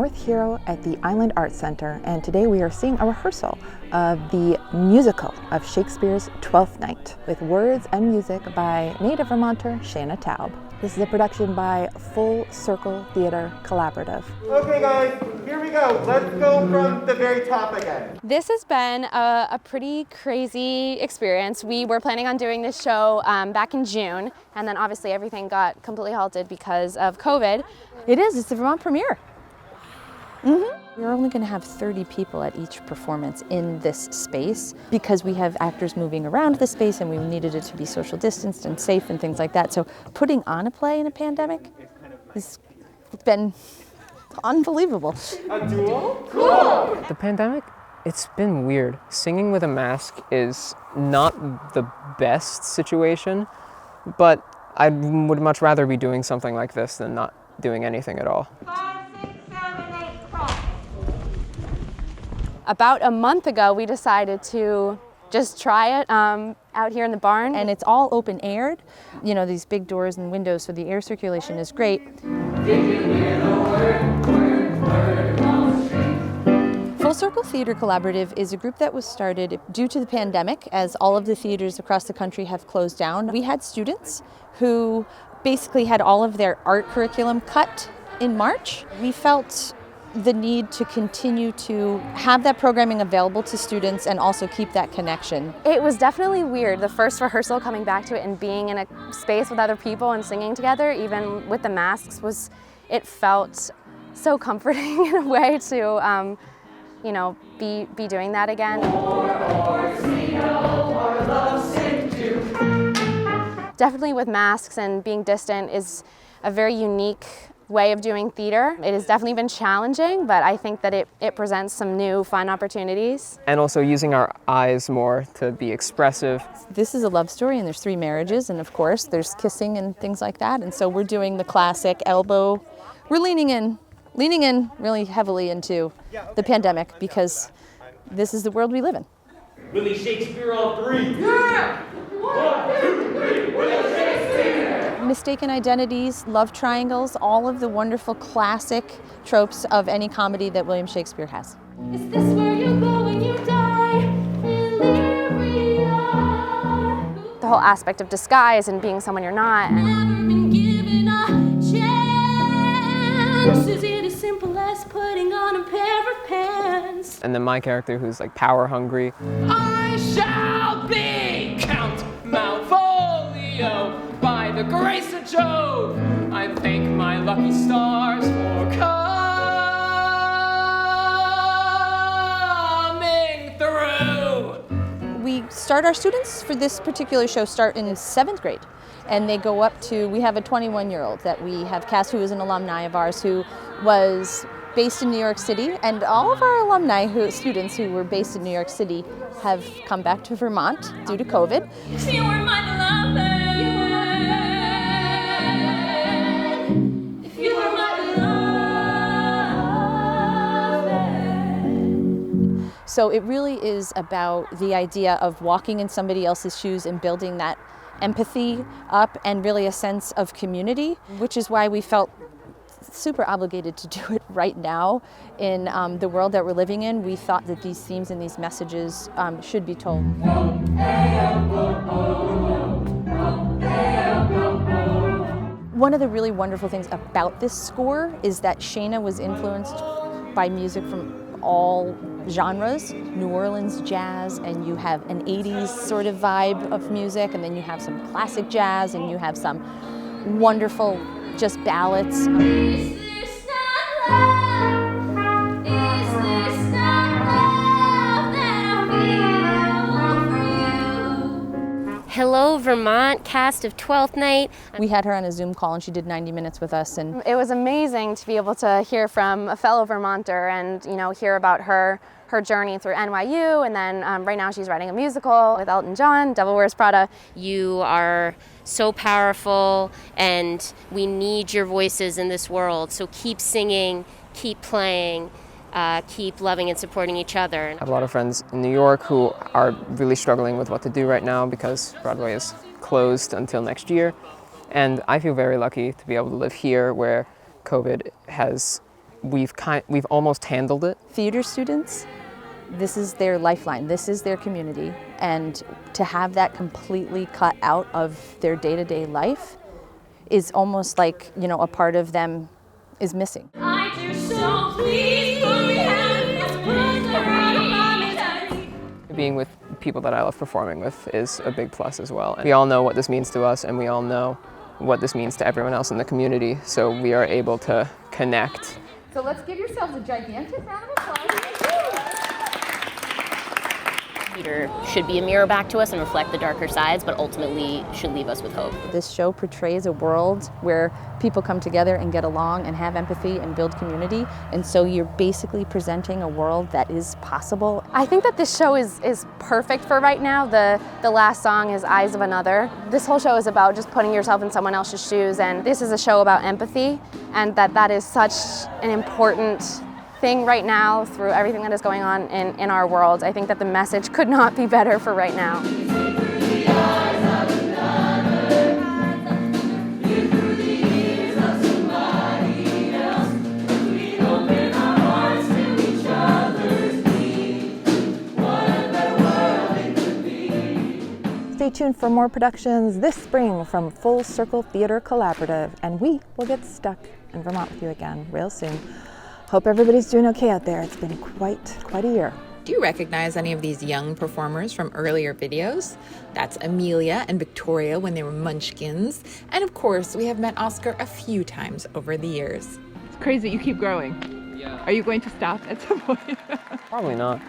fourth hero at the Island Arts Center, and today we are seeing a rehearsal of the musical of Shakespeare's Twelfth Night with words and music by native Vermonter Shaina Taub. This is a production by Full Circle Theater Collaborative. Okay guys, here we go. Let's go from the very top again. This has been a pretty crazy experience. We were planning on doing this show back in June, and then obviously everything got completely halted because of COVID. It's the Vermont premiere. We're only going to have 30 people at each performance in this space because we have actors moving around the space and we needed it to be social distanced and safe and things like that. So putting on a play in a pandemic has been unbelievable. A duel? Cool! The pandemic, it's been weird. Singing with a mask is not the best situation, but I would much rather be doing something like this than not doing anything at all. About a month ago, we decided to just try it out here in the barn. And it's all open aired. You know, these big doors and windows, so the air circulation is great. Full Circle Theater Collaborative is a group that was started due to the pandemic, as all of the theaters across the country have closed down. We had students who basically had all of their art curriculum cut in March. We felt the need to continue to have that programming available to students and also keep that connection. It was definitely weird, the first rehearsal, coming back to it and being in a space with other people and singing together, even with the masks, it felt so comforting in a way to be doing that again. Definitely with masks and being distant is a very unique way of doing theater. It has definitely been challenging, but I think that it presents some new fun opportunities. And also using our eyes more to be expressive. This is a love story and there's 3 marriages, and of course there's kissing and things like that, and so we're doing the classic elbow. We're leaning in really heavily into the pandemic because this is the world we live in. Willie Shakespeare all 3. Yeah! 1, 2, 3, William Shakespeare! Mistaken identities, love triangles, all of the wonderful classic tropes of any comedy that William Shakespeare has. Is this where you go when you die? The whole aspect of disguise and being someone you're not. Never been given a chance. Is it as simple as putting on a pair of pants? And then my character, who's like power hungry. I shall be Count Malvolio by the grace of Jove. I thank my lucky stars for coming through. We start our students for this particular show start in 7th grade, and they go up to, we have a 21-year-old that we have cast who is an alumni of ours who was based in New York City, and all of our students who were based in New York City have come back to Vermont due to COVID. You were my beloved. If you were my beloved. So it really is about the idea of walking in somebody else's shoes and building that empathy up and really a sense of community, which is why we felt super obligated to do it right now in the world that we're living in. We thought that these themes and these messages should be told. One of the really wonderful things about this score is that Shaina was influenced by music from all genres, New Orleans jazz, and you have an 80s sort of vibe of music, and then you have some classic jazz, and you have some wonderful just ballads. Is this not love? Is this not love that I feel for you? Hello, Vermont cast of 12th Night. We had her on a Zoom call and she did 90 minutes with us. And It was amazing to be able to hear from a fellow Vermonter and hear about her journey through NYU, and then right now she's writing a musical with Elton John, Devil Wears Prada. You are so powerful and we need your voices in this world. So keep singing, keep playing, keep loving and supporting each other. I have a lot of friends in New York who are really struggling with what to do right now because Broadway is closed until next year. And I feel very lucky to be able to live here where COVID has we've almost handled it. Theater students, this is their lifeline, this is their community, and to have that completely cut out of their day-to-day life is almost like, you know, a part of them is missing. I do so please for me Being with people that I love performing with is a big plus as well. We all know what this means to us, and we all know what this means to everyone else in the community, so we are able to connect. So let's give yourselves a gigantic round of applause. Theater should be a mirror back to us and reflect the darker sides, but ultimately should leave us with hope. This show portrays a world where people come together and get along and have empathy and build community, and so you're basically presenting a world that is possible. I think that this show is perfect for right now. The last song is Eyes of Another. This whole show is about just putting yourself in someone else's shoes, and this is a show about empathy, and that is such an important thing right now through everything that is going on in our world. I think that the message could not be better for right now. Stay tuned for more productions this spring from Full Circle Theater Collaborative, and we will get stuck in Vermont with you again real soon. Hope everybody's doing okay out there. It's been quite a year. Do you recognize any of these young performers from earlier videos? That's Amelia and Victoria when they were munchkins. And of course, we have met Oscar a few times over the years. It's crazy, you keep growing. Yeah. Are you going to stop at some point? Probably not.